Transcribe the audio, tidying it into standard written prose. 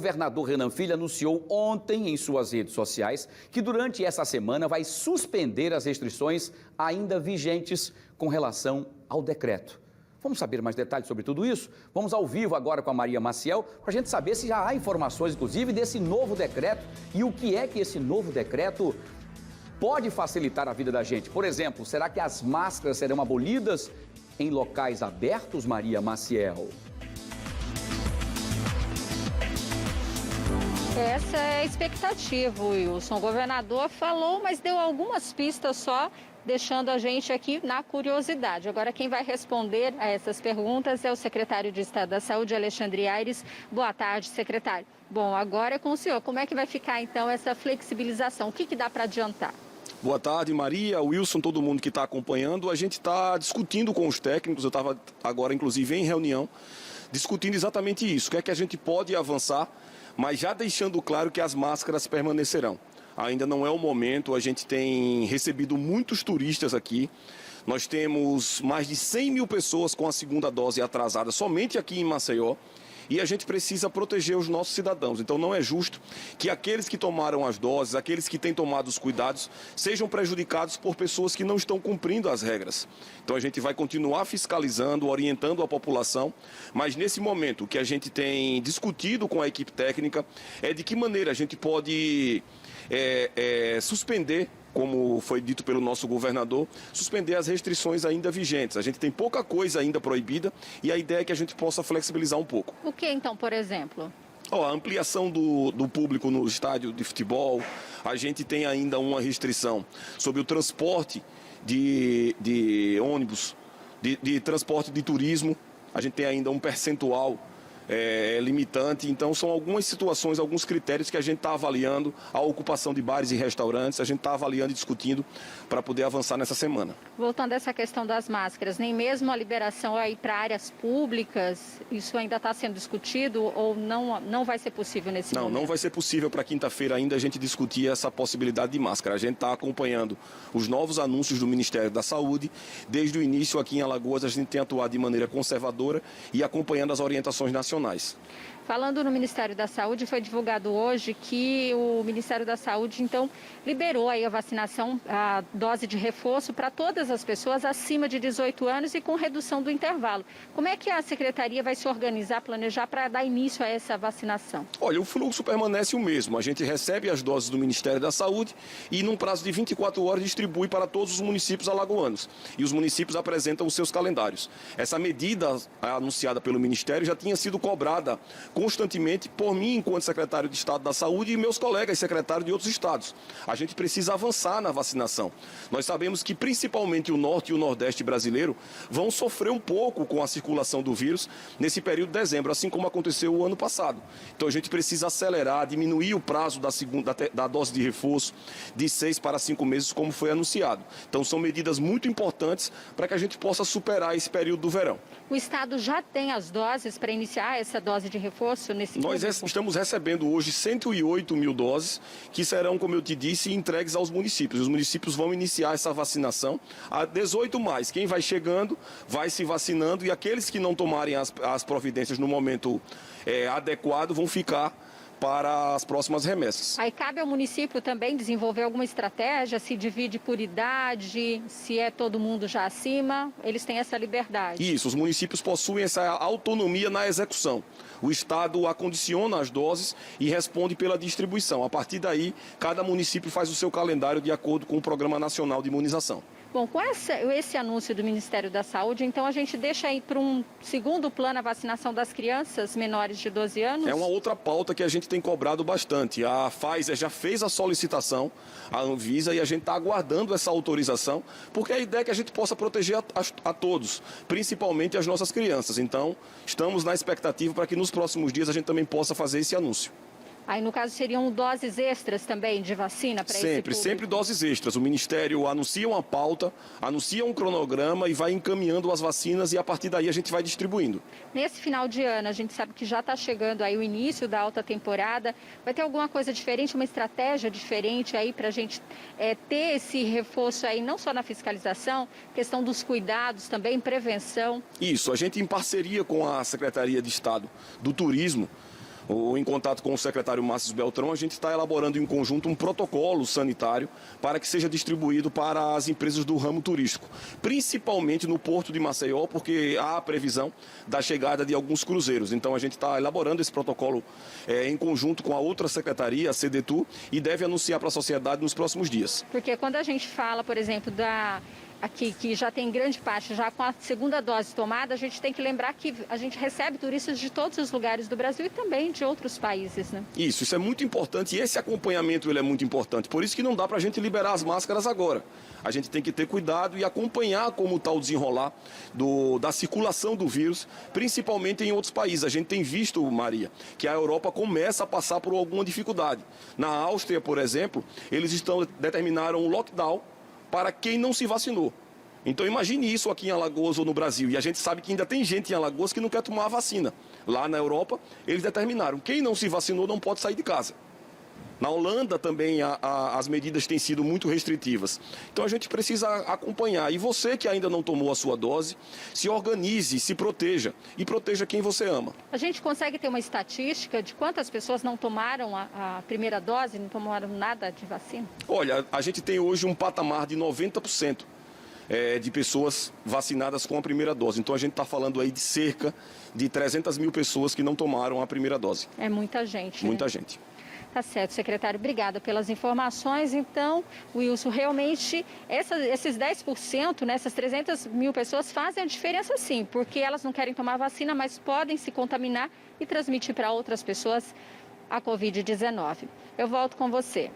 O governador Renan Filho anunciou ontem em suas redes sociais que durante essa semana vai suspender as restrições ainda vigentes com relação ao decreto. Vamos saber mais detalhes sobre tudo isso? Vamos ao vivo agora com a Maria Maciel para a gente saber se já há informações, inclusive, desse novo decreto e o que é que esse novo decreto pode facilitar a vida da gente. Por exemplo, será que as máscaras serão abolidas em locais abertos, Maria Maciel? Essa é a expectativa, Wilson. O governador falou, mas deu algumas pistas só, deixando a gente aqui na curiosidade. Agora, quem vai responder a essas perguntas é o secretário de Estado da Saúde, Alexandre Aires. Boa tarde, secretário. Bom, agora é com o senhor. Como é que vai ficar, então, essa flexibilização? O que dá para adiantar? Boa tarde, Maria, Wilson, todo mundo que está acompanhando. A gente está discutindo com os técnicos, eu estava agora, inclusive, em reunião, discutindo exatamente isso. O que é que a gente pode avançar, mas já deixando claro que as máscaras permanecerão. Ainda não é o momento, a gente tem recebido muitos turistas aqui. Nós temos mais de 100 mil pessoas com a segunda dose atrasada somente aqui em Maceió. E a gente precisa proteger os nossos cidadãos. Então não é justo que aqueles que tomaram as doses, aqueles que têm tomado os cuidados, sejam prejudicados por pessoas que não estão cumprindo as regras. Então a gente vai continuar fiscalizando, orientando a população, mas nesse momento o que a gente tem discutido com a equipe técnica é de que maneira a gente pode suspender, como foi dito pelo nosso governador, suspender as restrições ainda vigentes. A gente tem pouca coisa ainda proibida e a ideia é que a gente possa flexibilizar um pouco. O que então, por exemplo? A ampliação do público no estádio de futebol, a gente tem ainda uma restrição sobre o transporte de ônibus, de transporte de turismo, a gente tem ainda um percentual limitante, então são algumas situações, alguns critérios que a gente está avaliando, a ocupação de bares e restaurantes, a gente está avaliando e discutindo para poder avançar nessa semana. Voltando a essa questão das máscaras, nem mesmo a liberação aí para áreas públicas, isso ainda está sendo discutido ou não vai ser possível nesse momento? Não vai ser possível para quinta-feira ainda a gente discutir essa possibilidade de máscara. A gente está acompanhando os novos anúncios do Ministério da Saúde. Desde o início aqui em Alagoas a gente tem atuado de maneira conservadora e acompanhando as orientações nacionais. Falando no Ministério da Saúde, foi divulgado hoje que o Ministério da Saúde, então, liberou aí a vacinação, a dose de reforço para todas as pessoas acima de 18 anos e com redução do intervalo. Como é que a Secretaria vai se organizar, planejar para dar início a essa vacinação? Olha, o fluxo permanece o mesmo. A gente recebe as doses do Ministério da Saúde e, num prazo de 24 horas, distribui para todos os municípios alagoanos. E os municípios apresentam os seus calendários. Essa medida anunciada pelo Ministério já tinha sido cobrada constantemente por mim, enquanto secretário de Estado da Saúde, e meus colegas secretários de outros estados. A gente precisa avançar na vacinação. Nós sabemos que principalmente o norte e o nordeste brasileiro vão sofrer um pouco com a circulação do vírus nesse período de dezembro, assim como aconteceu o ano passado. Então a gente precisa acelerar, diminuir o prazo da dose de reforço de 6 para 5 meses, como foi anunciado. Então são medidas muito importantes para que a gente possa superar esse período do verão. O estado já tem as doses para iniciar essa dose de reforço nesse Nós público? estamos recebendo hoje 108 mil doses que serão, como eu te disse, entregues aos municípios. Os municípios vão iniciar essa vacinação a 18 mais. Quem vai chegando vai se vacinando e aqueles que não tomarem as providências no momento adequado vão ficar para as próximas remessas. Aí cabe ao município também desenvolver alguma estratégia, se divide por idade, se é todo mundo já acima, eles têm essa liberdade. Isso, os municípios possuem essa autonomia na execução. O Estado acondiciona as doses e responde pela distribuição. A partir daí, cada município faz o seu calendário de acordo com o Programa Nacional de Imunização. Bom, com esse anúncio do Ministério da Saúde, então a gente deixa aí para um segundo plano a vacinação das crianças menores de 12 anos? É uma outra pauta que a gente tem cobrado bastante. A Pfizer já fez a solicitação à Anvisa e a gente está aguardando essa autorização, porque a ideia é que a gente possa proteger a todos, principalmente as nossas crianças. Então, estamos na expectativa para que nos próximos dias a gente também possa fazer esse anúncio. Aí, no caso, seriam doses extras também de vacina para esse público? Sempre doses extras. O Ministério anuncia uma pauta, anuncia um cronograma e vai encaminhando as vacinas e a partir daí a gente vai distribuindo. Nesse final de ano, a gente sabe que já está chegando aí o início da alta temporada. Vai ter alguma coisa diferente, uma estratégia diferente aí para a gente ter esse reforço aí, não só na fiscalização, questão dos cuidados também, prevenção? Isso, a gente em parceria com a Secretaria de Estado do Turismo, em contato com o secretário Márcio Beltrão, a gente está elaborando em conjunto um protocolo sanitário para que seja distribuído para as empresas do ramo turístico, principalmente no Porto de Maceió, porque há a previsão da chegada de alguns cruzeiros. Então a gente está elaborando esse protocolo em conjunto com a outra secretaria, a CDTU, e deve anunciar para a sociedade nos próximos dias. Porque quando a gente fala, por exemplo, aqui que já tem grande parte, já com a segunda dose tomada, a gente tem que lembrar que a gente recebe turistas de todos os lugares do Brasil e também de outros países, né? Isso é muito importante e esse acompanhamento ele é muito importante. Por isso que não dá para a gente liberar as máscaras agora. A gente tem que ter cuidado e acompanhar como está o desenrolar da circulação do vírus, principalmente em outros países. A gente tem visto, Maria, que a Europa começa a passar por alguma dificuldade. Na Áustria, por exemplo, eles determinaram um lockdown para quem não se vacinou. Então imagine isso aqui em Alagoas ou no Brasil. E a gente sabe que ainda tem gente em Alagoas que não quer tomar a vacina. Lá na Europa, eles determinaram, quem não se vacinou não pode sair de casa. Na Holanda também as medidas têm sido muito restritivas. Então a gente precisa acompanhar. E você que ainda não tomou a sua dose, se organize, se proteja e proteja quem você ama. A gente consegue ter uma estatística de quantas pessoas não tomaram a primeira dose, não tomaram nada de vacina? Olha, a gente tem hoje um patamar de 90% de pessoas vacinadas com a primeira dose. Então a gente está falando aí de cerca de 300 mil pessoas que não tomaram a primeira dose. É muita gente. Muita né? gente. Tá certo, secretário. Obrigada pelas informações. Então, Wilson, realmente esses 10%, né, essas 300 mil pessoas fazem a diferença sim, porque elas não querem tomar vacina, mas podem se contaminar e transmitir para outras pessoas a Covid-19. Eu volto com você.